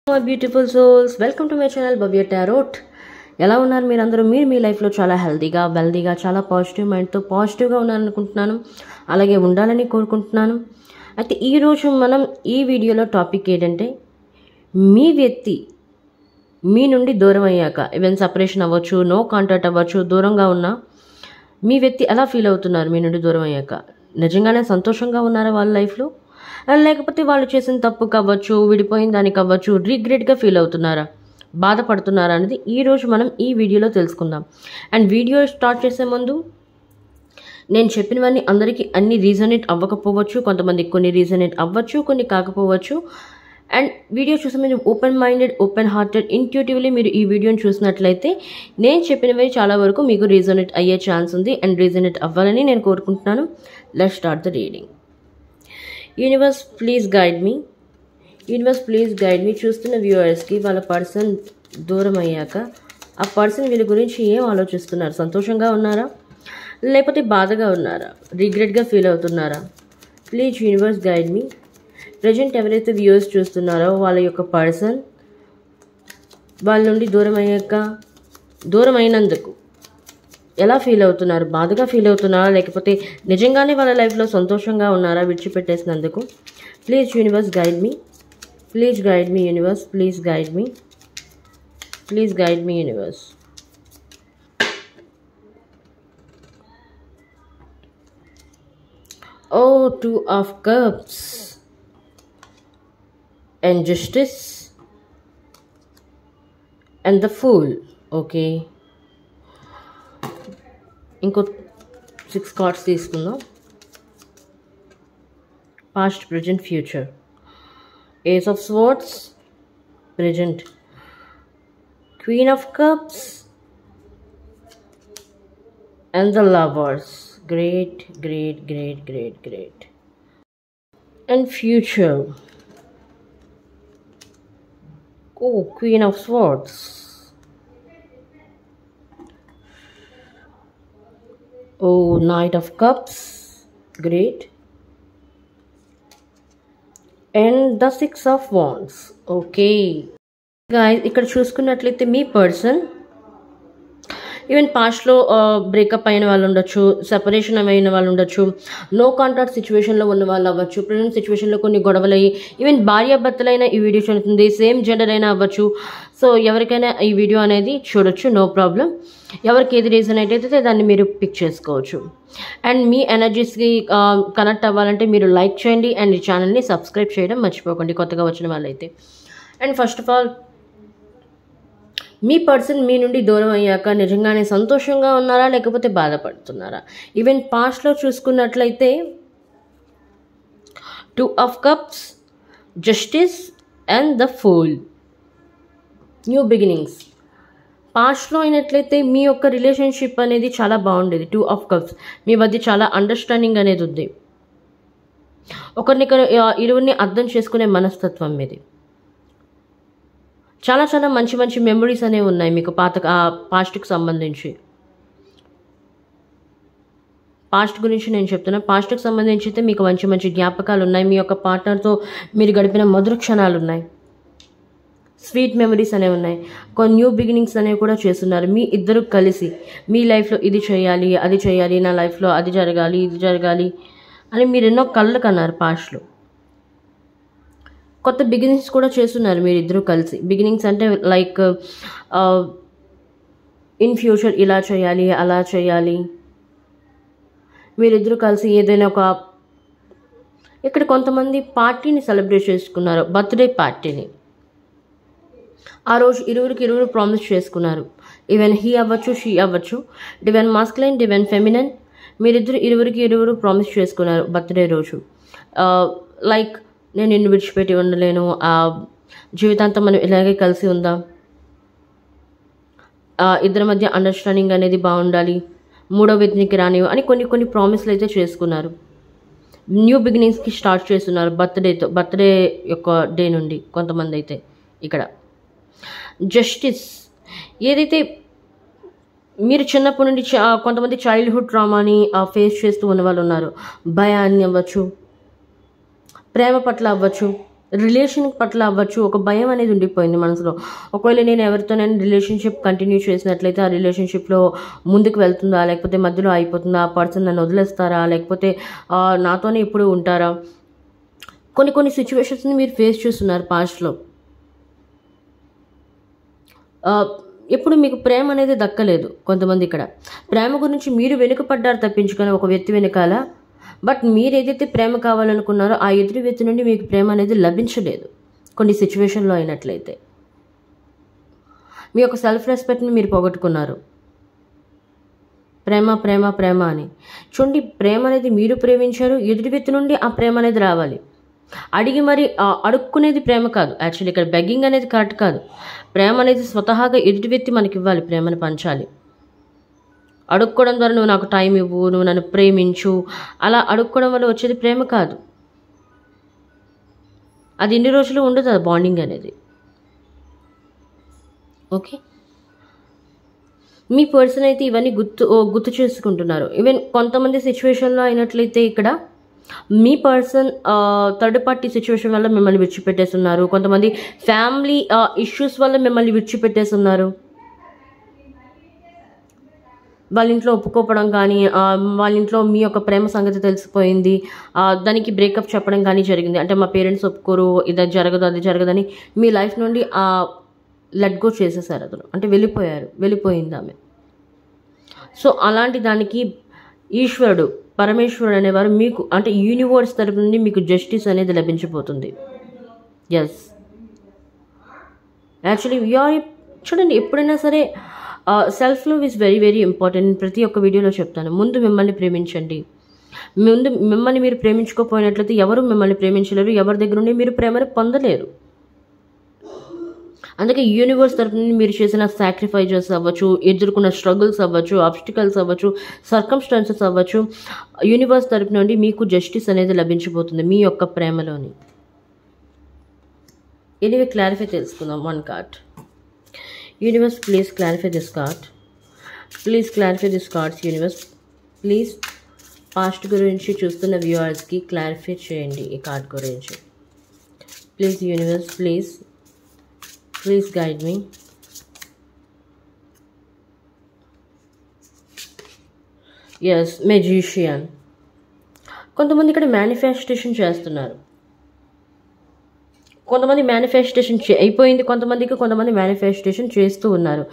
My beautiful souls, welcome to my channel Bhavya Tarot. ఎలా ఉన్నారు మీరందరూ? మీ లైఫ్లో చాలా హెల్తీగా వెల్తీగా చాలా పాజిటివ్ మైండ్తో పాజిటివ్గా ఉన్నారనుకుంటున్నాను. అలాగే ఉండాలని కోరుకుంటున్నాను. అయితే ఈరోజు మనం ఈ వీడియోలో టాపిక్ ఏంటంటే, మీ వ్యక్తి మీ నుండి దూరం అయ్యాక, ఈవెన్ సపరేషన్ అవ్వచ్చు, నో కాంటాక్ట్ అవ్వచ్చు, దూరంగా ఉన్నా మీ వ్యక్తి ఎలా ఫీల్ అవుతున్నారు? మీ నుండి దూరం అయ్యాక నిజంగానే సంతోషంగా ఉన్నారా వాళ్ళ లైఫ్లో, లేకపోతే వాళ్ళు చేసిన తప్పు కావచ్చు, విడిపోయిన దానికి అవ్వచ్చు, రిగ్రెట్గా ఫీల్ అవుతున్నారా, బాధపడుతున్నారా అనేది ఈరోజు మనం ఈ వీడియోలో తెలుసుకుందాం. అండ్ వీడియో స్టార్ట్ చేసే ముందు నేను చెప్పినవన్నీ అందరికీ అన్ని రీజనేట్ అవ్వకపోవచ్చు, కొంతమందికి కొన్ని రీజనేట్ అవ్వచ్చు, కొన్ని కాకపోవచ్చు. అండ్ వీడియో చూసే మీరు open minded, open hearted, intuitively మీరు ఈ వీడియోని చూసినట్లయితే నేను చెప్పినవి చాలా వరకు మీకు రీజనేట్ అయ్యే ఛాన్స్ ఉంది. అండ్ రీజనేట్ అవ్వాలని నేను కోరుకుంటున్నాను. Let's start the reading. Universe please guide me. Universe please guide me. చూస్తున్న వ్యూవర్స్కి వాళ్ళ పర్సన్ దూరం అయ్యాక ఆ పర్సన్ వీళ్ళ గురించి ఏం ఆలోచిస్తున్నారు? సంతోషంగా ఉన్నారా, లేకపోతే బాధగా ఉన్నారా, రిగ్రెట్గా ఫీల్ అవుతున్నారా? Please universe guide me. Present ఎవరైతే వ్యూవర్స్ చూస్తున్నారో వాళ్ళ యొక్క పర్సన్ వాళ్ళ నుండి దూరం అయినందుకు ఎలా ఫీల్ అవుతున్నారు? బాధగా ఫీల్ అవుతున్నారా, లేకపోతే నిజంగానే వాళ్ళ లైఫ్లో సంతోషంగా ఉన్నారా విడిచిపెట్టేసినందుకు? Please universe guide me. Please guide me universe. Please guide me. Please guide me universe. Oh, Two of Cups and Justice and the Fool. Okay. ఇంకో 6 కార్డ్స్ తీసుకుందాం. Past, present, future. Ace of swords present, queen of cups and the lovers. Great great great great great. And future, queen of swords, Knight of Cups, great, and the Six of Wands. Okay guys, ఇక్కడ చూసుకున్నట్లయితే మీ person even పాస్ట్లో breakup అయిన వాళ్ళు ఉండొచ్చు, separation అయిన వాళ్ళు ఉండొచ్చు, no contact సిచ్యువేషన్లో ఉన్న వాళ్ళు అవ్వచ్చు, ప్రజెంట్ సిచ్యువేషన్లో కొన్ని గొడవలు అయ్యి ఈవెన్ భార్యాభర్తలైనా ఈ వీడియో చూస్తుంది, సేమ్ జెండర్ అయినా అవ్వచ్చు. సో ఎవరికైనా ఈ వీడియో అనేది చూడొచ్చు, నో ప్రాబ్లం. ఎవరికి ఏది రీజన్ అయితే దాన్ని మీరు పిక్ చేసుకోవచ్చు. అండ్ మీ ఎనర్జీస్కి కనెక్ట్ అవ్వాలంటే మీరు లైక్ చేయండి అండ్ ఈ ఛానల్ని సబ్స్క్రైబ్ చేయడం మర్చిపోకండి కొత్తగా వచ్చిన వాళ్ళైతే. అండ్ ఫస్ట్ ఆఫ్ ఆల్, మీ పర్సన్ మీ నుండి దూరం అయ్యాక నిజంగానే సంతోషంగా ఉన్నారా, లేకపోతే బాధపడుతున్నారా? ఈవెన్ పాస్ట్లో చూసుకున్నట్లయితే two of cups, justice and the fool. New beginnings. పాస్ట్లో అయినట్లయితే మీ యొక్క రిలేషన్షిప్ అనేది చాలా బాగుండేది. టూ ఆఫ్ కప్స్, మీ మధ్య చాలా అండర్స్టాండింగ్ అనేది ఉంది. ఒకరినికరు ఇరువురిని అర్థం చేసుకునే మనస్తత్వం మీది. చాలా చాలా మంచి మంచి మెమరీస్ అనేవి ఉన్నాయి మీకు పాస్ట్కి సంబంధించి. పాస్ట్ గురించి నేను చెప్తున్నా. పాస్ట్కి సంబంధించి అయితే మీకు మంచి మంచి జ్ఞాపకాలు ఉన్నాయి. మీ యొక్క పార్ట్నర్తో మీరు గడిపిన మధుర క్షణాలు ఉన్నాయి, స్వీట్ మెమరీస్ అనేవి ఉన్నాయి. కొన్ని న్యూ బిగినింగ్స్ అనేవి కూడా చేస్తున్నారు. మీ ఇద్దరు కలిసి మీ లైఫ్లో ఇది చేయాలి, అది చేయాలి, నా లైఫ్లో అది జరగాలి, ఇది జరగాలి అని మీరు ఎన్నో కళ్ళు కన్నారు. పాస్ట్లో కొత్త బిగినింగ్స్ కూడా చేస్తున్నారు మీరిద్దరూ కలిసి. బిగినింగ్స్ అంటే లైక్ ఇన్ ఫ్యూచర్ ఇలా చేయాలి, అలా చేయాలి. మీరిద్దరూ కలిసి ఏదైనా ఒక, ఇక్కడ కొంతమంది పార్టీని సెలబ్రేట్ చేసుకున్నారు, బర్త్డే పార్టీని. ఆ రోజు ఇరువురు ప్రామిస్ చేసుకున్నారు. ఈవెన్ హీ అవ్వచ్చు, షీ అవ్వచ్చు, డివైన్ మాస్కులైన్, డివైన్ ఫెమినైన్. మీరిద్దరు ఇరువురు ప్రామిస్ చేసుకున్నారు బర్త్డే రోజు. లైక్ నేను నిన్ను విడిచిపెట్టి ఉండలేను, జీవితాంతం మనం ఇలాగే కలిసి ఉందాం, ఇద్దరి మధ్య అండర్స్టాండింగ్ అనేది బాగుండాలి, మూడో వ్యక్తికి రానివ్వు అని కొన్ని ప్రామిస్లు అయితే చేసుకున్నారు. న్యూ బిగినింగ్స్కి స్టార్ట్ చేస్తున్నారు బర్త్డే యొక్క డే నుండి కొంతమంది అయితే. ఇక్కడ జస్టిస్, ఏదైతే మీరు చిన్నప్పటి నుండి కొంతమంది చైల్డ్హుడ్ ట్రామాని ఫేస్ చేస్తూ ఉన్న వాళ్ళు ఉన్నారు. భయాన్ని అవ్వచ్చు, ప్రేమ పట్ల అవ్వచ్చు, రిలేషన్ పట్ల అవ్వచ్చు ఒక భయం అనేది ఉండిపోయింది మనసులో. ఒకవేళ నేను ఎవరితోనైనా రిలేషన్షిప్ కంటిన్యూ చేసినట్లయితే ఆ రిలేషన్షిప్లో ముందుకు వెళ్తుందా, లేకపోతే మధ్యలో అయిపోతుందా, ఆ పర్సన్ నన్ను వదిలేస్తారా, లేకపోతే నాతోనే ఇప్పుడు ఉంటారా, కొన్ని సిచ్యువేషన్స్ని మీరు ఫేస్ చేస్తున్నారు పాస్ట్లో. ఎప్పుడు మీకు ప్రేమ అనేది దక్కలేదు. కొంతమంది ఇక్కడ ప్రేమ గురించి మీరు వెనుకపడ్డారు తప్పించుకొని ఒక వ్యక్తి వెనకాల. బట్ మీరు ఏదైతే ప్రేమ కావాలనుకున్నారో ఆ ఎదుటి వ్యక్తి నుండి మీకు ప్రేమ అనేది లభించలేదు కొన్ని సిచ్యువేషన్లో అయినట్లయితే. మీ యొక్క సెల్ఫ్ రెస్పెక్ట్ని మీరు పోగొట్టుకున్నారు. ప్రేమ ప్రేమ ప్రేమ అని చూడండి. ప్రేమ అనేది మీరు ప్రేమించారు, ఎదుటి వ్యక్తి నుండి ఆ ప్రేమ అనేది రావాలి. అడిగి మరి అడుక్కునేది ప్రేమ కాదు. యాక్చువల్లీ ఇక్కడ బెగ్గింగ్ అనేది కరెక్ట్ కాదు. ప్రేమ అనేది స్వతహాగా ఎదుటి వ్యక్తి మనకి ఇవ్వాలి, ప్రేమను పంచాలి. అడుక్కోవడం ద్వారా నువ్వు నాకు టైం ఇవ్వు, నువ్వు నన్ను ప్రేమించు, అలా అడుక్కోవడం వల్ల వచ్చేది ప్రేమ కాదు. అది ఎన్ని రోజులు ఉండదు అది బాండింగ్ అనేది. ఓకే, మీ పర్సన్ అయితే ఇవన్నీ గుర్తు చేసుకుంటున్నారు. ఈవెన్ కొంతమంది సిచ్యువేషన్లో అయినట్లయితే ఇక్కడ మీ పర్సన్ థర్డ్ పార్టీ సిచ్యువేషన్ వల్ల మిమ్మల్ని విడిచిపెట్టేస్తున్నారు. కొంతమంది ఫ్యామిలీ ఇష్యూస్ వల్ల మిమ్మల్ని విడిచిపెట్టేస్తున్నారు. వాళ్ళ ఇంట్లో ఒప్పుకోవడం కానీ, వాళ్ళ ఇంట్లో మీ యొక్క ప్రేమ సంగతి తెలిసిపోయింది, దానికి బ్రేకప్ చెప్పడం కానీ జరిగింది. అంటే మా పేరెంట్స్ ఒప్పుకోరు, ఇది జరగదు అది జరగదని మీ లైఫ్ నుండి లెట్ గో చేసేసారు అతను. అంటే వెళ్ళిపోయింది ఆమె. సో అలాంటి దానికి ఈశ్వరుడు, పరమేశ్వరుడు అనేవారు మీకు, అంటే యూనివర్స్ తరపు నుండి మీకు జస్టిస్ అనేది లభించబోతుంది. ఎస్, యాక్చువల్లీ చూడండి, ఎప్పుడైనా సరే self love is very very important. ప్రతి ఒక్క వీడియోలో చెప్తాను. ముందు మిమ్మల్ని ప్రేమించండి. మిమ్మల్ని మీరు ప్రేమించుకోపోయినట్లయితే ఎవరు మిమ్మల్ని ప్రేమించలేరు, ఎవరి దగ్గర నుండి మీరు ప్రేమను పొందలేరు. అందుకే యూనివర్స్ తరపు నుండి మీరు చేసిన సాక్రిఫైజెస్ అవ్వచ్చు, ఎదుర్కొన్న స్ట్రగుల్స్ అవ్వచ్చు, ఆబ్స్టికల్స్ అవ్వచ్చు, సర్కమ్స్టాన్సెస్ అవ్వచ్చు, యూనివర్స్ తరపు నుండి మీకు జస్టిస్ అనేది లభించబోతుంది మీ యొక్క ప్రేమలోని. ఎనీవే క్లారిఫై తెలుసుకుందాం. 1 card. Universe please clarify this card. Please clarify this cards universe. Please past గురించి చూస్తున్న వ్యూవర్స్కి క్లారిఫై చేయండి ఈ కార్డ్ గురించి. Please universe, please guide me. Yes, magician. కొంతమంది ఇక్కడ మేనిఫెస్టేషన్ చేస్తున్నారు. కొంతమంది మేనిఫెస్టేషన్ అయిపోయింది, కొంతమంది మేనిఫెస్టేషన్ చేస్తూ ఉన్నారు.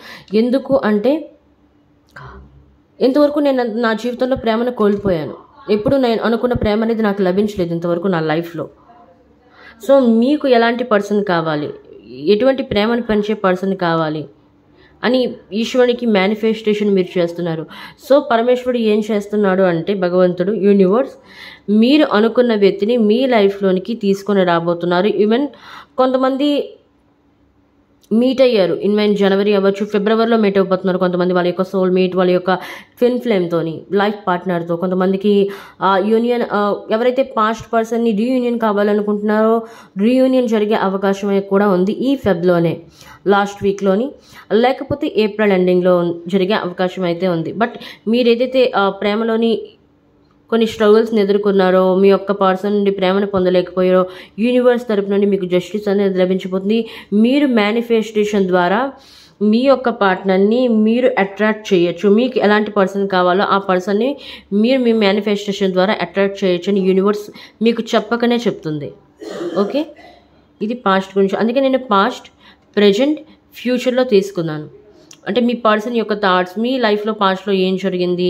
ఎందుకు అంటే ఇంతవరకు నేను నా జీవితంలో ప్రేమను కోల్పోయాను. ఎప్పుడు నేను అనుకున్న ప్రేమ అనేది నాకు లభించలేదు ఇంతవరకు నా లైఫ్లో. సో మీకు ఎలాంటి పర్సన్ కావాలి, ఎటువంటి ప్రేమను పెంచే పర్సన్ కావాలి అని ఈశ్వరునికి మేనిఫెస్టేషన్ మీరు చేస్తున్నారు. సో పరమేశ్వరుడు ఏం చేస్తున్నాడు అంటే, భగవంతుడు, యూనివర్స్, మీరు అనుకున్న వ్యక్తిని మీ లైఫ్లోనికి తీసుకొని రాబోతున్నారు. ఈవెన్ కొంతమంది మీట్ అయ్యారు, ఇన్వెన్ జనవరి అవ్వచ్చు, ఫిబ్రవరిలో మీట్ అయిపోతున్నారు. కొంతమంది వాళ్ళ యొక్క సోల్ మేట్, వాళ్ళ యొక్క ట్విన్ ఫ్లేమ్తోని, లైఫ్ పార్ట్నర్తో. కొంతమందికి యూనియన్, ఎవరైతే పాస్ట్ పర్సన్ని రీయూనియన్ కావాలనుకుంటున్నారో రీయూనియన్ జరిగే అవకాశం కూడా ఉంది ఈ ఫెబ్లోనే, లాస్ట్ వీక్లోని, లేకపోతే ఏప్రిల్ ఎండింగ్లో జరిగే అవకాశం అయితే ఉంది. బట్ మీరు ఏదైతే ప్రేమలోని కొన్ని స్ట్రగుల్స్ని ఎదుర్కొన్నారో, మీ యొక్క పర్సన్ నుండి ప్రేమను పొందలేకపోయారో, యూనివర్స్ తరపు నుండి మీకు జస్టిస్ అనేది లభించబోతుంది. మీరు మేనిఫెస్టేషన్ ద్వారా మీ యొక్క పార్ట్నర్ని మీరు అట్రాక్ట్ చేయొచ్చు. మీకు ఎలాంటి పర్సన్ కావాలో ఆ పర్సన్ని మీరు మీ మేనిఫెస్టేషన్ ద్వారా అట్రాక్ట్ చేయొచ్చు అని యూనివర్స్ మీకు చెప్పకనే చెప్తుంది. ఓకే, ఇది పాస్ట్ గురించి. అందుకే నేను పాస్ట్, ప్రెజెంట్, ఫ్యూచర్లో తీసుకున్నాను. అంటే మీ పర్సన్ యొక్క థాట్స్, మీ లైఫ్లో పాస్ట్లో ఏం జరిగింది,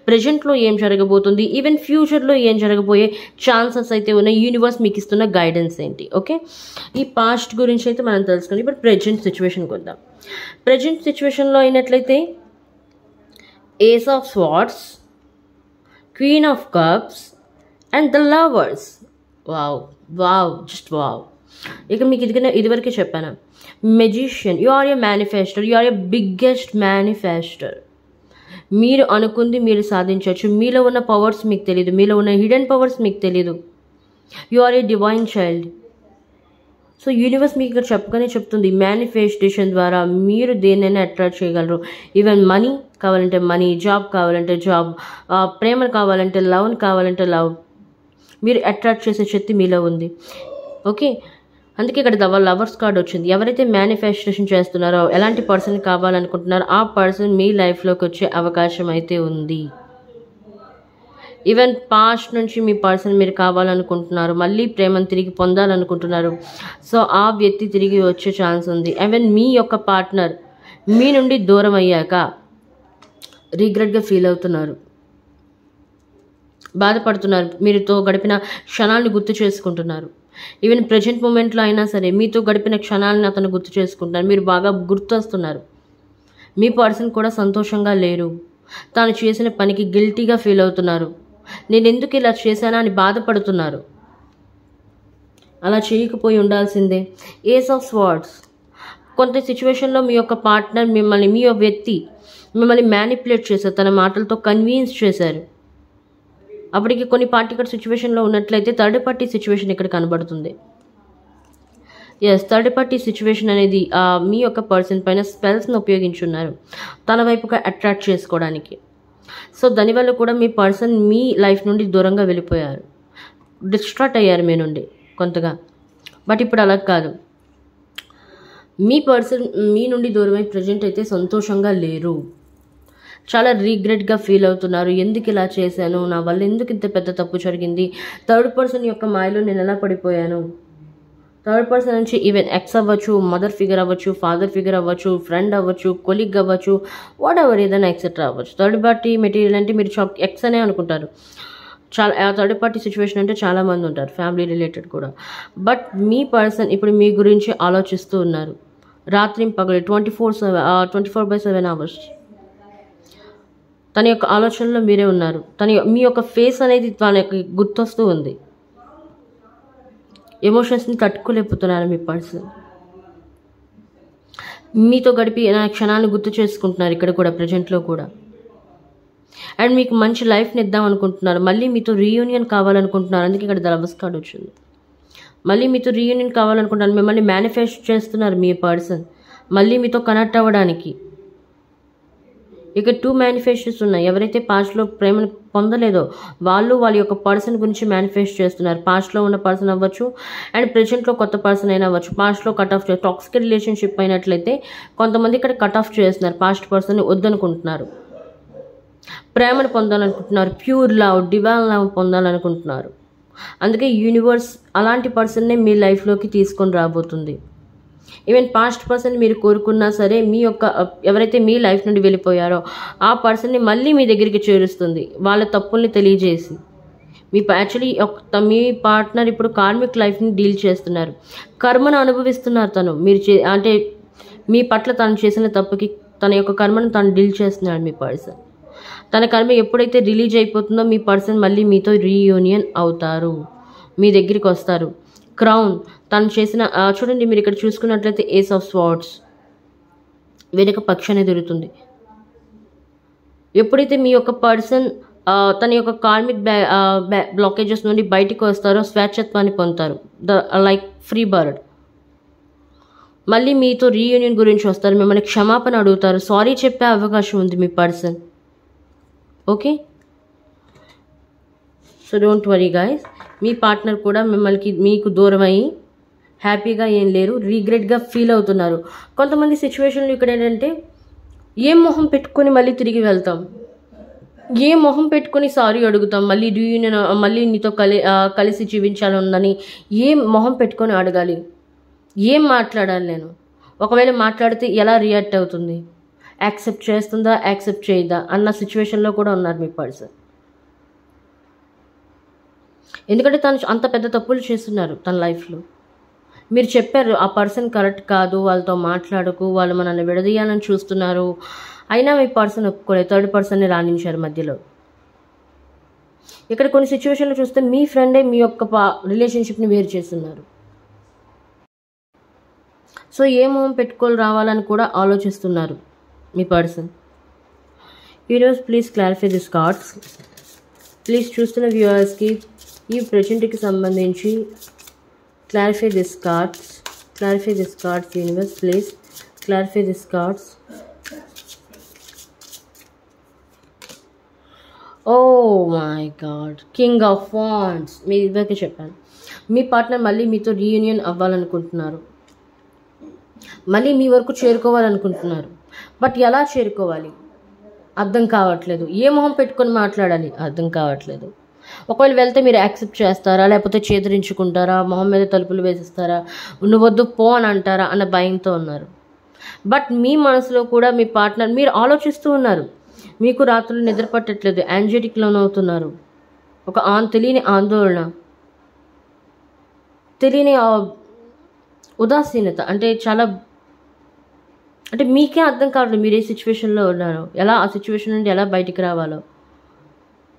ప్రెజెంట్లో ఏం జరగబోతుంది, ఈవెన్ ఫ్యూచర్లో ఏం జరగబోయే ఛాన్సెస్ అయితే ఉన్నాయి, యూనివర్స్ మీకు ఇస్తున్న గైడెన్స్ ఏంటి. ఓకే, ఈ పాస్ట్ గురించి అయితే మనం తెలుసుకుందాం. ఇప్పుడు ప్రెజెంట్ సిచ్యువేషన్కి వద్దాం. ప్రెజెంట్ సిచ్యువేషన్లో అయినట్లయితే ace of swords, queen of cups and the lovers. Wow, just wow. ఇక మీకు ఇదివరకే చెప్పాను, magician, you are a manifester, you are a biggest manifester. మీరు అనుకుంది మీరు సాధించవచ్చు. మీలో ఉన్న పవర్స్ మీకు తెలియదు, మీలో ఉన్న హిడెన్ పవర్స్ మీకు తెలియదు. You are a divine child. So universe మీకు ఇక్కడ చెప్పగానే చెప్తుంది, మేనిఫెస్టేషన్ ద్వారా మీరు దేన్నైనా అట్రాక్ట్ చేయగలరు. ఈవెన్ మనీ కావాలంటే మనీ, జాబ్ కావాలంటే జాబ్, ప్రేమ కావాలంటే లవ్, కావాలంటే లవ్, మీరు అట్రాక్ట్ చేసే శక్తి మీలో ఉంది. ఓకే, అందుకే ఇక్కడ లవర్స్ కార్డ్ వచ్చింది. ఎవరైతే మేనిఫెస్టేషన్ చేస్తున్నారో, ఎలాంటి పర్సన్ కావాలనుకుంటున్నారో ఆ పర్సన్ మీ లైఫ్లోకి వచ్చే అవకాశం అయితే ఉంది. ఈవెన్ పాస్ట్ నుంచి మీ పర్సన్ మీరు కావాలనుకుంటున్నారు, మళ్ళీ ప్రేమను తిరిగి పొందాలనుకుంటున్నారు. సో ఆ వ్యక్తి తిరిగి వచ్చే ఛాన్స్ ఉంది. ఈవెన్ మీ యొక్క పార్ట్నర్ మీ నుండి దూరం అయ్యాక రిగ్రెట్గా ఫీల్ అవుతున్నారు, బాధపడుతున్నారు, మీరుతో గడిపిన క్షణాలను గుర్తు చేసుకుంటున్నారు. ఈవెన్ ప్రజెంట్ మూమెంట్లో అయినా సరే మీతో గడిపిన క్షణాలను అతను గుర్తు చేసుకుంటున్నారు, మీరు బాగా గుర్తొస్తున్నారు. మీ పర్సన్ కూడా సంతోషంగా లేరు, తాను చేసిన పనికి గిల్టీగా ఫీల్ అవుతున్నారు, నేను ఎందుకు ఇలా చేశానా అని బాధపడుతున్నారు. అలా చేయకపోయి ఉండాల్సిందే. Ace of swords. కొంత సిచ్యువేషన్లో మీ యొక్క పార్ట్నర్ మీ వ్యక్తి మిమ్మల్ని మ్యానిపులేట్ చేశారు, తన మాటలతో కన్విన్స్ చేశారు. అప్పటికి కొన్ని పార్టికులర్ సిచ్యువేషన్లో ఉన్నట్లయితే థర్డ్ పార్టీ సిచ్యువేషన్ ఇక్కడ కనబడుతుంది. థర్డ్ పార్టీ సిచ్యువేషన్ అనేది మీ యొక్క పర్సన్ పైన స్పెల్స్ని ఉపయోగించున్నారు తన వైపుగా అట్రాక్ట్ చేసుకోవడానికి. సో దానివల్ల కూడా మీ పర్సన్ మీ లైఫ్ నుండి దూరంగా వెళ్ళిపోయారు, డిస్ట్రాక్ట్ అయ్యారు మీ నుండి కొంతగా. బట్ ఇప్పుడు అలా కాదు, మీ పర్సన్ మీ నుండి దూరమై ప్రజెంట్ అయితే సంతోషంగా లేరు, చాలా రీగ్రెట్గా ఫీల్ అవుతున్నారు. ఎందుకు ఇలా చేశాను, నా వల్ల ఎందుకు ఇంత పెద్ద తప్పు జరిగింది, థర్డ్ పర్సన్ యొక్క మాయలో నేను ఎలా పడిపోయాను. థర్డ్ పర్సన్ నుంచి ఈవెన్ ఎక్స్ అవ్వచ్చు, మదర్ ఫిగర్ అవ్వచ్చు, ఫాదర్ ఫిగర్ అవ్వచ్చు, ఫ్రెండ్ అవ్వచ్చు, కొలీగ్ అవ్వచ్చు, వాట్ ఎవర్ ఏదైనా ఎక్సెట్రా అవ్వచ్చు. థర్డ్ పార్టీ మెటీరియల్ అంటే మీరు ఎక్స్ అనే అనుకుంటారు. చాలా థర్డ్ పార్టీ సిచ్యువేషన్ అంటే చాలామంది ఉంటారు, ఫ్యామిలీ రిలేటెడ్ కూడా. బట్ మీ పర్సన్ ఇప్పుడు మీ గురించి ఆలోచిస్తూ ఉన్నారు రాత్రి పగలు 24/7 అవర్స్. తన యొక్క ఆలోచనలో మీరే ఉన్నారు, మీ యొక్క ఫేస్ అనేది తన యొక్క గుర్తొస్తూ ఉంది. ఎమోషన్స్ని తట్టుకోలేకపోతున్నారు మీ పర్సన్. మీతో గడిపి నా క్షణాలను గుర్తు చేసుకుంటున్నారు ఇక్కడ కూడా, ప్రజెంట్లో కూడా. అండ్ మీకు మంచి లైఫ్ని ఇద్దాం అనుకుంటున్నారు, మళ్ళీ మీతో రీయూనియన్ కావాలనుకుంటున్నారు. అందుకే ఇక్కడ లవర్స్ కార్డ్ వచ్చింది. మళ్ళీ మీతో రీయూనియన్ కావాలనుకుంటున్నారు, మిమ్మల్ని మేనిఫెస్ట్ చేస్తున్నారు మీ పర్సన్ మళ్ళీ మీతో కనెక్ట్ అవ్వడానికి. ఇక 2 మేనిఫెస్టోస్ ఉన్నాయి. ఎవరైతే పాస్ట్లో ప్రేమను పొందలేదో వాళ్ళు వాళ్ళ యొక్క పర్సన్ గురించి మేనిఫెస్ట్ చేస్తున్నారు. పాస్ట్లో ఉన్న పర్సన్ అవ్వచ్చు అండ్ ప్రజెంట్లో కొత్త పర్సన్ అయినా అవ్వచ్చు. పాస్ట్లో కట్ ఆఫ్ టాక్సిక్ రిలేషన్షిప్ అయినట్లయితే కొంతమంది ఇక్కడ కట్ ఆఫ్ చేస్తున్నారు, పాస్ట్ పర్సన్ని వద్దనుకుంటున్నారు, ప్రేమను పొందాలనుకుంటున్నారు, ప్యూర్ లవ్, డివైన్ లవ్ పొందాలనుకుంటున్నారు. అందుకే యూనివర్స్ అలాంటి పర్సన్నే మీ లైఫ్లోకి తీసుకొని రాబోతుంది. ఈవెన్ పాస్ట్ పర్సన్ మీరు కోరుకున్నా సరే మీ యొక్క ఎవరైతే మీ లైఫ్ నుండి వెళ్ళిపోయారో ఆ పర్సన్ని మళ్ళీ మీ దగ్గరికి చేరుస్తుంది, వాళ్ళ తప్పుల్ని తెలియజేసి. మీ పార్ట్నర్ ఇప్పుడు కార్మిక్ లైఫ్ని డీల్ చేస్తున్నారు, కర్మను అనుభవిస్తున్నారు. తను అంటే మీ పట్ల తను చేసిన తప్పుకి తన యొక్క కర్మను తను డీల్ చేస్తున్నాడు మీ పర్సన్. తన కర్మ ఎప్పుడైతే రిలీజ్ అయిపోతుందో మీ పర్సన్ మళ్ళీ మీతో రీయూనియన్ అవుతారు, మీ దగ్గరికి వస్తారు. క్రౌన్ తను చేసిన చూడండి, మీరు ఇక్కడ చూసుకున్నట్లయితే ఏస్ ఆఫ్ స్వార్డ్స్ వెనుక పక్షి అనేది దొరుకుతుంది. ఎప్పుడైతే మీ యొక్క పర్సన్ తన యొక్క కార్మిక్ బ్లాకేజెస్ నుండి బయటికి వస్తారో స్వేచ్ఛత్వాన్ని పొందుతారు, లైక్ ఫ్రీ బర్డ్. మళ్ళీ మీతో రీయూనియన్ గురించి వస్తారు, మిమ్మల్ని క్షమాపణ అడుగుతారు, సారీ చెప్పే అవకాశం ఉంది మీ person. Okay, so don't worry guys. మీ పార్ట్నర్ కూడా మీకు దూరం అయ్యి హ్యాపీగా ఏం లేరు, రీగ్రెట్గా ఫీల్ అవుతున్నారు. కొంతమంది సిచ్యువేషన్లు ఇక్కడ ఏంటంటే ఏం మొహం పెట్టుకొని మళ్ళీ తిరిగి వెళ్తాం, ఏ మొహం పెట్టుకొని సారీ అడుగుతాం, మళ్ళీ నీతో కలిసి జీవించాలని ఏం మొహం పెట్టుకొని అడగాలి, ఏం మాట్లాడాలి నేను, ఒకవేళ మాట్లాడితే ఎలా రియాక్ట్ అవుతుంది, యాక్సెప్ట్ చేస్తుందా యాక్సెప్ట్ చేయదా అన్న సిచ్యువేషన్లో కూడా ఉన్నారు మీ పర్సన్. ఎందుకంటే తను అంత పెద్ద తప్పులు చేస్తున్నారు తన లైఫ్లో. మీరు చెప్పారు ఆ పర్సన్ కరెక్ట్ కాదు, వాళ్ళతో మాట్లాడకు, వాళ్ళు మనల్ని విడదీయాలని చూస్తున్నారు, అయినా మీ పర్సన్ ఒప్పుకోలేదు, థర్డ్ పర్సన్ని రాణించారు మధ్యలో. ఇక్కడ కొన్ని సిచ్యువేషన్లు చూస్తే మీ ఫ్రెండే మీ యొక్క రిలేషన్షిప్ని వేరు చేస్తున్నారు. సో ఏ మొహం పెట్టుకొని రావాలని కూడా ఆలోచిస్తున్నారు మీ person. Universe please clarify this cards. Please చూస్తున్న వ్యూవర్స్కి ఈ ప్రజెంట్కి సంబంధించి clarify this cards universe please clarify this cards. Oh my god, king of wands. మీరు ఇదివరకే చెప్పాను, మీ పార్ట్నర్ మళ్ళీ మీతో రీయూనియన్ అవ్వాలనుకుంటున్నారు, మళ్ళీ మీ వరకు చేరుకోవాలనుకుంటున్నారు. బట్ ఎలా చేరుకోవాలి అర్థం కావట్లేదు. ఏ మొహం పెట్టుకొని మాట్లాడాలి అర్థం కావట్లేదు. ఒకవేళ వెళ్తే మీరు యాక్సెప్ట్ చేస్తారా, లేకపోతే చేదరించుకుంటారా, మొహం మీద తలుపులు వేసిస్తారా, నువ్వొద్దు పో అని అంటారా అన్న భయంతో ఉన్నారు. బట్ మీ మనసులో కూడా మీ పార్ట్నర్, మీరు ఆలోచిస్తూ ఉన్నారు, మీకు రాత్రులు నిద్ర పట్టట్లేదు, యాంగ్జైటీకి లోనవుతున్నారు, ఒక తెలియని ఆందోళన, తెలియని ఉదాసీనత, అంటే మీకే అర్థం కావట్లేదు మీరు ఏ సిచ్యువేషన్లో ఉన్నారో, ఎలా ఆ సిచ్యువేషన్ నుండి ఎలా బయటికి రావాలో.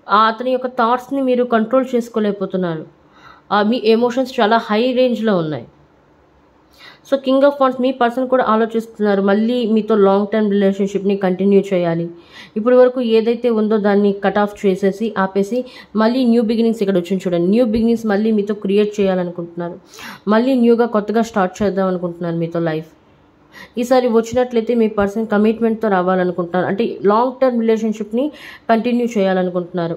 అతని యొక్క థాట్స్ని మీరు కంట్రోల్ చేసుకోలేకపోతున్నారు. మీ ఎమోషన్స్ చాలా హై రేంజ్లో ఉన్నాయి. So king of wands, me person కూడా ఆలోచిస్తున్నారు మళ్ళీ మీతో లాంగ్ టర్మ్ రిలేషన్షిప్ని కంటిన్యూ చేయాలి. ఇప్పటి వరకు ఏదైతే ఉందో దాన్ని కట్ ఆఫ్ చేసేసి ఆపేసి మళ్ళీ న్యూ బిగినింగ్స్ ఇక్కడ వచ్చింది చూడండి. న్యూ బిగినింగ్స్ మళ్ళీ మీతో క్రియేట్ చేయాలనుకుంటున్నారు, మళ్ళీ న్యూగా కొత్తగా స్టార్ట్ చేద్దాం అనుకుంటున్నారు మీతో లైఫ్. ఈసారి వచ్చినట్లయితే మీ పర్సన్ కమిట్మెంట్తో రావాలనుకుంటున్నారు, అంటే లాంగ్ టర్మ్ రిలేషన్షిప్ని కంటిన్యూ చేయాలనుకుంటున్నారు.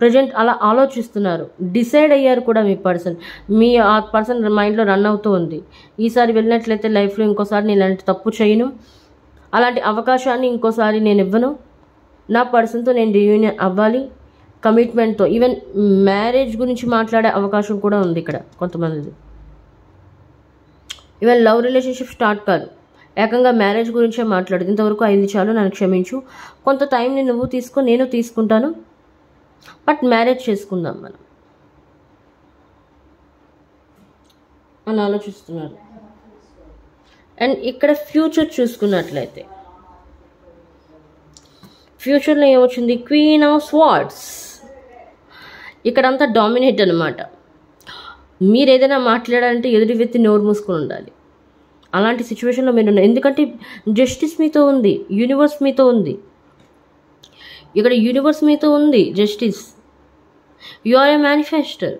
ప్రజెంట్ అలా ఆలోచిస్తున్నారు, డిసైడ్ అయ్యారు కూడా మీ పర్సన్. ఆ పర్సన్ మైండ్లో రన్ అవుతూ ఉంది, ఈసారి వెళ్ళినట్లయితే లైఫ్లో ఇంకోసారి నేను ఇలాంటి తప్పు చేయను, అలాంటి అవకాశాన్ని ఇంకోసారి నేను ఇవ్వను, నా పర్సన్తో నేను రీయూనియన్ అవ్వాలి కమిట్మెంట్తో. ఈవెన్ మ్యారేజ్ గురించి మాట్లాడే అవకాశం కూడా ఉంది ఇక్కడ కొంతమంది. ఈవెన్ లవ్ రిలేషన్షిప్ స్టార్ట్ కాదు, ఏకంగా మ్యారేజ్ గురించే మాట్లాడదు. ఇంతవరకు అయింది చాలు, నన్ను క్షమించు, కొంత టైంని నువ్వు తీసుకో, నేను తీసుకుంటాను, బట్ మ్యారేజ్ చేసుకుందాం మనం అని ఆలోచిస్తున్నారు. అండ్ ఇక్కడ ఫ్యూచర్ చూసుకున్నట్లయితే ఫ్యూచర్లో ఏమొచ్చింది, క్వీన్ ఆఫ్ స్వార్డ్స్. ఇక్కడంతా డామినేట్ అనమాట. మీరు ఏదైనా మాట్లాడాలంటే ఎదుటి వ్యక్తి నోరు మూసుకొని ఉండాలి. అలాంటి సిచ్యువేషన్లో మీరు ఉన్నారు, ఎందుకంటే జస్టిస్ మీతో ఉంది, యూనివర్స్ మీతో ఉంది. ఇక్కడ యూనివర్స్ మీతో ఉంది, justice. You are a manifester,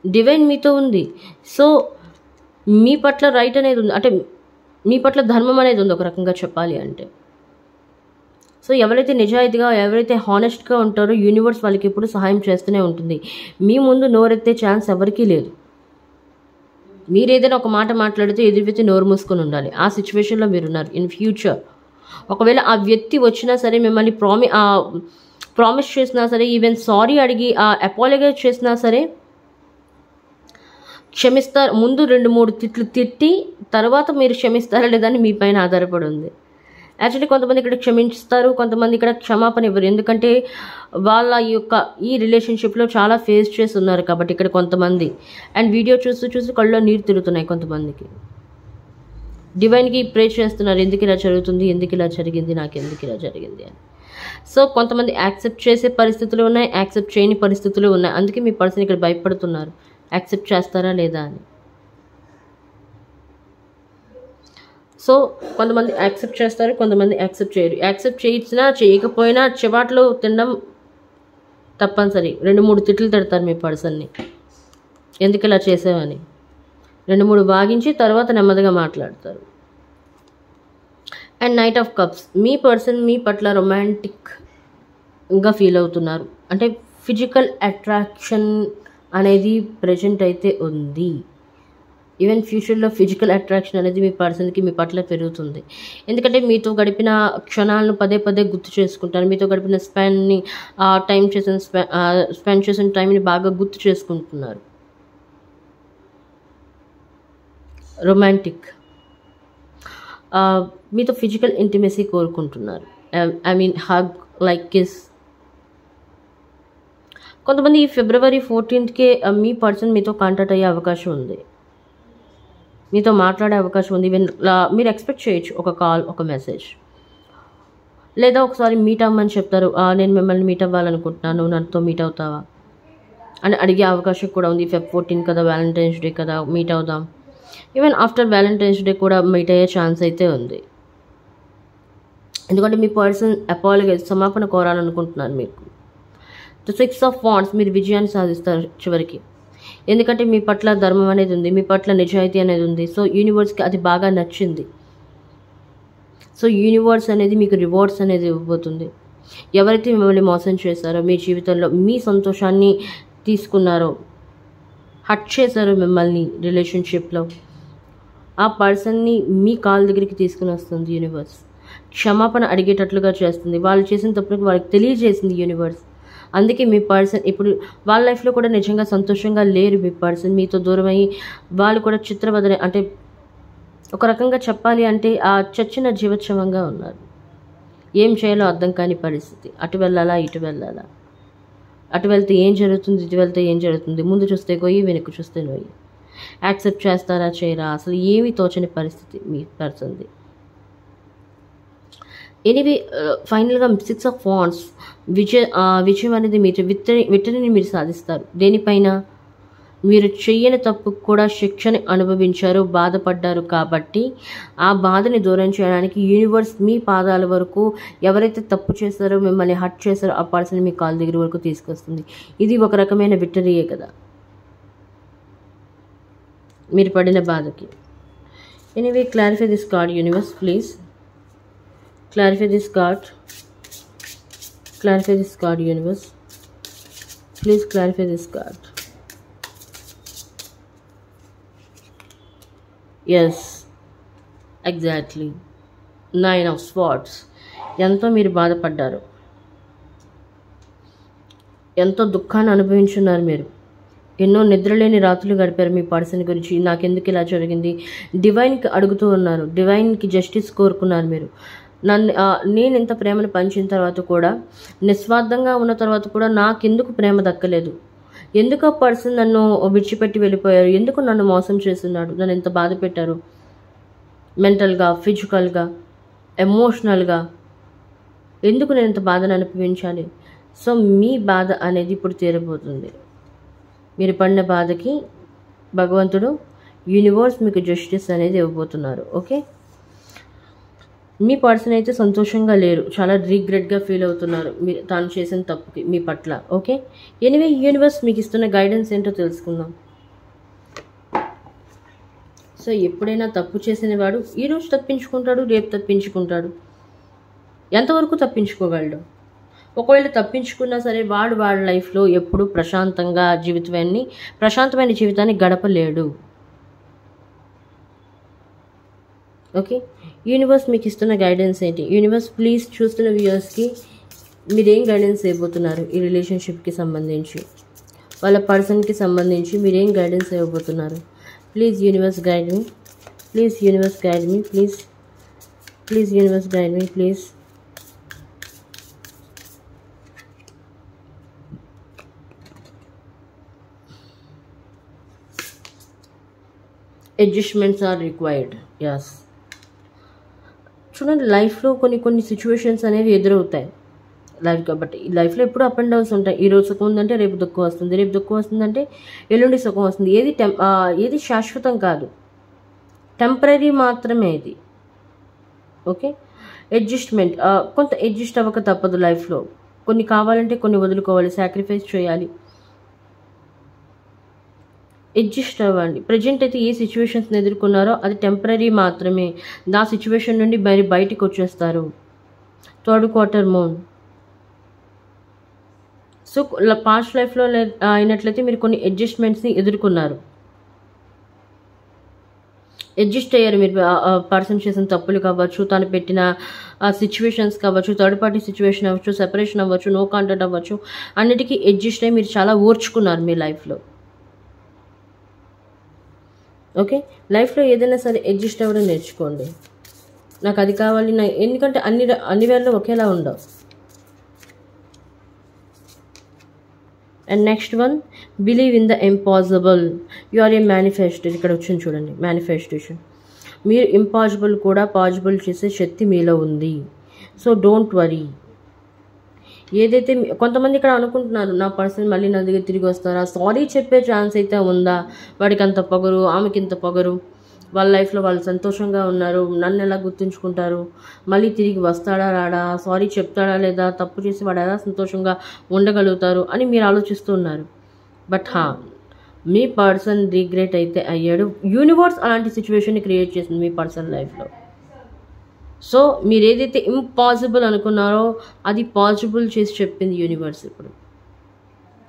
divine మీతో ఉంది. సో మీ పట్ల రైట్ అనేది ఉంది, అంటే మీ పట్ల ధర్మం అనేది ఉంది ఒక రకంగా చెప్పాలి అంటే. సో ఎవరైతే నిజాయితీగా, ఎవరైతే హానెస్ట్గా ఉంటారో యూనివర్స్ వాళ్ళకి ఎప్పుడు సహాయం చేస్తూనే ఉంటుంది. మీ ముందు నోరెత్తే ఛాన్స్ ఎవరికీ లేదు. మీరు ఏదైనా ఒక మాట మాట్లాడితే ఎదురు వ్యక్తి నోరు మూసుకొని ఉండాలి. ఆ సిచ్యువేషన్లో మీరున్నారు. ఇన్ ఫ్యూచర్ ఒకవేళ ఆ వ్యక్తి వచ్చినా సరే, మిమ్మల్ని ప్రామిస్ చేసినా సరే, ఈవెన్ సారీ అడిగి అపాలజైజ్ చేసినా సరే క్షమిస్తారు. ముందు 2-3 తిట్లు తిట్టి తర్వాత మీరు క్షమిస్తారా లేదా అని మీ పైన ఆధారపడి ఉంది. యాక్చువల్లీ కొంతమంది ఇక్కడ క్షమిస్తారు, కొంతమంది ఇక్కడ క్షమాపణ ఇవ్వరు, ఎందుకంటే వాళ్ళ ఈ రిలేషన్షిప్లో చాలా ఫేస్ చేసి ఉన్నారు కాబట్టి ఇక్కడ కొంతమంది. అండ్ వీడియో చూస్తూ కళ్ళలో నీరు తిరుగుతున్నాయి కొంతమందికి. డివైన్కి ప్రే చేస్తున్నారు, ఎందుకు ఇలా జరుగుతుంది, ఎందుకు ఇలా జరిగింది, నాకు ఎందుకు ఇలా జరిగింది అని. సో కొంతమంది యాక్సెప్ట్ చేసే పరిస్థితులు ఉన్నాయి, యాక్సెప్ట్ చేయని పరిస్థితులు ఉన్నాయి. అందుకే మీ పర్సన్ ఇక్కడ భయపడుతున్నారు, యాక్సెప్ట్ చేస్తారా లేదా అని. సో కొంతమంది యాక్సెప్ట్ చేస్తారు, కొంతమంది యాక్సెప్ట్ చేయరు. యాక్సెప్ట్ చేయించినా చేయకపోయినా చివాట్లో తినడం తప్పనిసరి. 2-3 తిట్లు తిడతారు మీ పర్సన్ని, ఎందుకు ఇలా చేసావని. 2-3 వాగించి తర్వాత నెమ్మదిగా మాట్లాడతారు. అండ్ నైట్ ఆఫ్ కప్స్, మీ పర్సన్ మీ పట్ల రొమాంటిక్గా ఫీల్ అవుతున్నారు, అంటే ఫిజికల్ అట్రాక్షన్ అనేది ప్రజెంట్ అయితే ఉంది. ఈవెన్ ఫ్యూచర్లో ఫిజికల్ అట్రాక్షన్ అనేది మీ పర్సన్కి మీ పట్ల పెరుగుతుంది, ఎందుకంటే మీతో గడిపిన క్షణాలను పదే పదే గుర్తు చేసుకుంటారు. మీతో గడిపిన స్పెండ్ చేసిన టైంని బాగా గుర్తు చేసుకుంటున్నారు. రొమాంటిక్, మీతో ఫిజికల్ ఇంటిమసీ కోరుకుంటున్నారు, I mean hug, like kiss. కొంతమంది ఈ February 14th మీ పర్సన్ మీతో కాంటాక్ట్ అయ్యే అవకాశం ఉంది, మీతో మాట్లాడే అవకాశం ఉంది. ఈవెన్ మీరు ఎక్స్పెక్ట్ చేయొచ్చు ఒక కాల్, ఒక మెసేజ్, లేదా ఒకసారి మీట్ అవ్వమని చెప్తారు. నేను మిమ్మల్ని మీట్ అవ్వాలనుకుంటున్నాను, నాతో మీట్ అవుతావా అని అడిగే అవకాశం కూడా ఉంది. Feb 14 కదా, వ్యాలంటైన్స్ డే కదా, మీట్ అవుదాం. ఈవెన్ ఆఫ్టర్ వ్యాలంటైన్స్ డే కూడా మీట్ అయ్యే ఛాన్స్ అయితే ఉంది, ఎందుకంటే మీ పర్సన్ అపాలజైజ్, క్షమాపణ కోరాలనుకుంటున్నారు మీకు. ద 6 of Wands, మీరు విజయాన్ని సాధిస్తారు చివరికి, ఎందుకంటే మీ పట్ల ధర్మం అనేది ఉంది, మీ పట్ల నిజాయితీ అనేది ఉంది. సో యూనివర్స్కి అది బాగా నచ్చింది. సో యూనివర్స్ అనేది మీకు రివార్డ్స్ అనేది ఇవ్వబోతుంది. ఎవరైతే మిమ్మల్ని మోసం చేశారో, మీ జీవితంలో మీ సంతోషాన్ని తీసుకున్నారో, హర్ట్ చేశారు మిమ్మల్ని రిలేషన్షిప్లో, ఆ పర్సన్ని మీ కాళ్ళ దగ్గరికి తీసుకుని వస్తుంది యూనివర్స్. క్షమాపణ అడిగేటట్లుగా చేస్తుంది. వాళ్ళు చేసిన తప్పులకు వాళ్ళకి తెలియజేసింది యూనివర్స్. అందుకే మీ పర్సన్ ఇప్పుడు వాళ్ళ లైఫ్లో కూడా నిజంగా సంతోషంగా లేరు. మీ పర్సన్ మీతో దూరం అయ్యి వాళ్ళు కూడా చిత్రవదన, అంటే ఒక రకంగా చెప్పాలి అంటే ఆ చచ్చిన జీవోత్సవంగా ఉన్నారు. ఏం చేయాలో అర్థం కాని పరిస్థితి. అటు వెళ్ళాలా ఇటు వెళ్ళాలా, అటు వెళ్తే ఏం జరుగుతుంది ఇటు వెళ్తే ఏం జరుగుతుంది, ముందు చూస్తే గొయ్యి వెనక్కి చూస్తే నొయ్యి, యాక్సెప్ట్ చేస్తారా చేయరా అసలు ఏమీ తోచని పరిస్థితి మీ పర్సన్ది. ఎనీవే ఫైనల్గా 6 ఆఫ్ వాండ్స్ విజయం అనేది మీరు విక్టరీని మీరు సాధిస్తారు. దేనిపైన మీరు చెయ్యని తప్పు కూడా శిక్షని అనుభవించారు, బాధపడ్డారు. కాబట్టి ఆ బాధని దూరం చేయడానికి యూనివర్స్ మీ పాదాల వరకు ఎవరైతే తప్పు చేస్తారో మిమ్మల్ని హర్ట్ చేస్తారో ఆ పర్సన్ మీ కాళ్ళ దగ్గర వరకు తీసుకొస్తుంది. ఇది ఒక రకమైన విక్టరీయే కదా మీరు పడిన బాధకి. Anyway clarify this card universe please. Clarify this card. Clarify this card, universe. Please clarify this card. Yes, exactly. 9 of Swords. ఎంతో మీరు బాధపడ్డారు, ఎంతో దుఃఖాన్ని అనుభవించున్నారు మీరు. ఎన్నో నిద్రలేని రాత్రులు గడిపారు మీ పర్సన్ గురించి. నాకెందుకు ఇలా జరిగింది డివైన్కి అడుగుతూ ఉన్నారు. డివైన్కి జస్టిస్ కోరుకున్నారు మీరు. నేను ఇంత ప్రేమను పంచిన తర్వాత కూడా, నిస్వార్థంగా ఉన్న తర్వాత కూడా నాకెందుకు ప్రేమ దక్కలేదు, ఎందుకు ఆ పర్సన్ నన్ను విడిచిపెట్టి వెళ్ళిపోయారు, ఎందుకు నన్ను మోసం చేస్తున్నాడు, నన్ను ఎంత బాధ పెట్టారు మెంటల్గా, ఫిజికల్గా, ఎమోషనల్గా, ఎందుకు నేను ఇంత బాధను అనుభవించాలి. సో మీ బాధ అనేది ఇప్పుడు తీరబోతుంది. మీరు పడిన బాధకి భగవంతుడు, యూనివర్స్ మీకు జస్టిస్ అనేది ఇవ్వబోతున్నారు. ఓకే, మీ పర్సన్ అయితే సంతోషంగా లేరు, చాలా రిగ్రెట్గా ఫీల్ అవుతున్నారు మీరు తాను చేసిన తప్పుకి మీ పట్ల. ఓకే, ఎనీవే యూనివర్స్ మీకు ఇస్తున్న గైడెన్స్ ఏంటో తెలుసుకుందాం. సో ఎప్పుడైనా తప్పు చేసిన వాడు ఈరోజు తప్పించుకుంటాడు, రేపు తప్పించుకుంటాడు. ఎంతవరకు తప్పించుకోగలడు? ఒకవేళ తప్పించుకున్నా సరే వాడి లైఫ్లో ఎప్పుడు ప్రశాంతమైన జీవితాన్ని గడపలేడు. ఓకే, యూనివర్స్ మీకు ఇస్తున్న గైడెన్స్ ఏంటి? యూనివర్స్ ప్లీజ్ చూస్తున్న వ్యూయర్స్కి మీరేం గైడెన్స్ ఇవ్వబోతున్నారు ఈ రిలేషన్షిప్కి సంబంధించి, వాళ్ళ పర్సన్కి సంబంధించి మీరేం గైడెన్స్ ఇవ్వబోతున్నారు? Please universe guide me, please universe guide me, please universe guide me, please. Adjustments are required. Yes, చూడండి లైఫ్లో కొన్ని సిచ్యువేషన్స్ అనేవి ఎదురవుతాయి లైఫ్. కాబట్టి ఈ లైఫ్లో ఎప్పుడు అప్ అండ్ డౌన్స్ ఉంటాయి. ఈరోజు సుఖం ఉందంటే రేపు దుఃఖం వస్తుంది, రేపు దుఃఖం వస్తుందంటే ఎల్లుండి సుఖం వస్తుంది. ఏది శాశ్వతం కాదు, టెంపరీ మాత్రమే ఇది. ఓకే, అడ్జస్ట్మెంట్, కొంత అడ్జస్ట్ అవ్వక తప్పదు లైఫ్లో. కొన్ని కావాలంటే కొన్ని వదులుకోవాలి, సాక్రిఫైస్ చేయాలి, అడ్జస్ట్ అవ్వండి. ప్రజెంట్ అయితే ఏ సిచ్యువేషన్స్ని ఎదుర్కొన్నారో అది టెంపరీ మాత్రమే. ఆ సిచ్యువేషన్ నుండి బయటికి వచ్చేస్తారు. 3rd quarter moon. So past లైఫ్లో అయినట్లయితే మీరు కొన్ని అడ్జస్ట్మెంట్స్ని ఎదుర్కొన్నారు, అడ్జస్ట్ అయ్యారు. మీరు పర్సన్ చేసిన తప్పులు కావచ్చు, తను పెట్టిన సిచ్యువేషన్స్ కావచ్చు, థర్డ్ పార్టీ సిచ్యువేషన్ అవ్వచ్చు, సెపరేషన్ అవ్వచ్చు, నో కాంటాక్ట్ అవ్వచ్చు, అన్నిటికీ అడ్జస్ట్ అయ్యి మీరు చాలా ఓర్చుకున్నారు మీ లైఫ్లో. ఓకే, లైఫ్లో ఏదైనా సరే అడ్జస్ట్ అవ్వడం నేర్చుకోండి. నాకు అది కావాలి, ఎందుకంటే అన్ని వేళలో ఒకేలా ఉండవు. And next one, believe in the impossible. You are a manifester. ఇక్కడ వచ్చింది చూడండి, మేనిఫెస్టేషన్. మీరు ఇంపాసిబుల్ కూడా పాసిబుల్ చేసే శక్తి మీలో ఉంది. So don't worry. ఏదైతే కొంతమంది ఇక్కడ అనుకుంటున్నారు నా పర్సన్ మళ్ళీ నా దగ్గర తిరిగి వస్తారా, సారీ చెప్పే ఛాన్స్ అయితే ఉందా, వాడికి అంత పొగరు, ఆమెకి ఇంత పొగరు, వాళ్ళ లైఫ్లో వాళ్ళు సంతోషంగా ఉన్నారు, నన్ను ఎలా గుర్తుంచుకుంటారు, మళ్ళీ తిరిగి వస్తాడా రాడా, సారీ చెప్తాడా లేదా, తప్పు చేసి వాడు ఎలా సంతోషంగా ఉండగలుగుతారు అని మీరు ఆలోచిస్తూ ఉన్నారు. బట్ మీ పర్సన్ రిగ్రెట్ అయితే అయ్యాడు. యూనివర్స్ అలాంటి సిచ్యువేషన్ని క్రియేట్ చేసింది మీ పర్సన్ లైఫ్లో. సో మీరు ఏదైతే ఇంపాసిబుల్ అనుకున్నారో అది పాసిబుల్ చేసి చెప్పింది యూనివర్స్ ఇప్పుడు.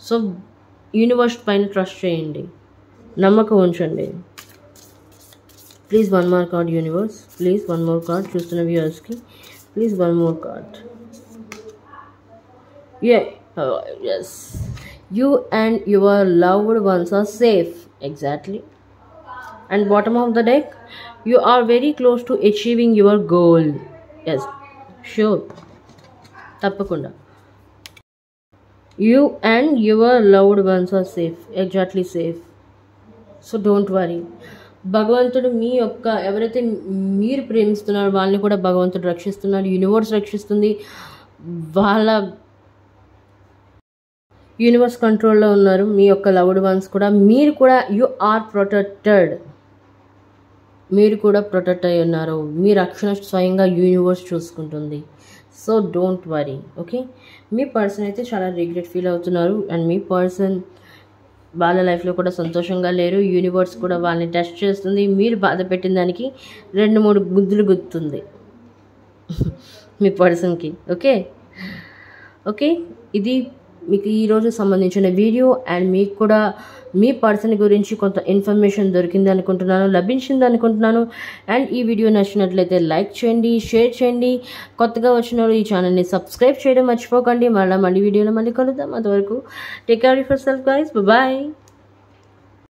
సో యూనివర్స్ పైన ట్రస్ట్ చేయండి. నమ్మకం ఉంచండి. Please 1 more card universe, please 1 more card చూస్తున్న వ్యూవర్స్కి, please 1 more card. Yes, you and your loved ones are safe. Exactly. And bottom of the deck, you are very close to achieving your goal. Yes, sure, tappakunda. You and your loved ones are safe. Exactly, safe. So don't worry. భగవంతుడు మీ యొక్క ఎవరైతే మీరు ప్రేమిస్తున్నారో వాళ్ళని కూడా భగవంతుడు రక్షిస్తున్నారు, universe రక్షిస్తుంది. వాళ్ళ universe కంట్రోల్లో ఉన్నారు మీ యొక్క లవ్డ్ వన్స్ కూడా. మీరు కూడా యు ఆర్ ప్రొటెక్టెడ్, మీరు కూడా ప్రొటెక్ట్ అయి ఉన్నారు. మీ రక్షణ స్వయంగా యూనివర్స్ చూసుకుంటుంది. So don't worry. Okay, me person అయితే చాలా రిగ్రెట్ ఫీల్ అవుతున్నారు అండ్ మీ పర్సన్ వాళ్ళ లైఫ్లో కూడా సంతోషంగా లేరు. యూనివర్స్ కూడా వాళ్ళని టెస్ట్ చేస్తుంది. మీరు బాధ పెట్టిన దానికి 2-3 గుద్దులు గుర్తుంది మీ పర్సన్కి. ఓకే, ఇది మీకు ఈరోజు సంబంధించిన వీడియో అండ్ మీకు కూడా మీ పర్సన్ గురించి కొంత ఇన్ఫర్మేషన్ దొరికింది అనుకుంటున్నాను, లభించింది అనుకుంటున్నాను. అండ్ ఈ వీడియో నచ్చినట్లయితే లైక్ చేయండి, షేర్ చేయండి. కొత్తగా వచ్చిన వాళ్ళు ఈ ఛానల్ని సబ్స్క్రైబ్ చేయడం మర్చిపోకండి. మళ్ళీ వీడియోలో మళ్ళీ కలుద్దాం. అంతవరకు take care of yourself guys. Bye.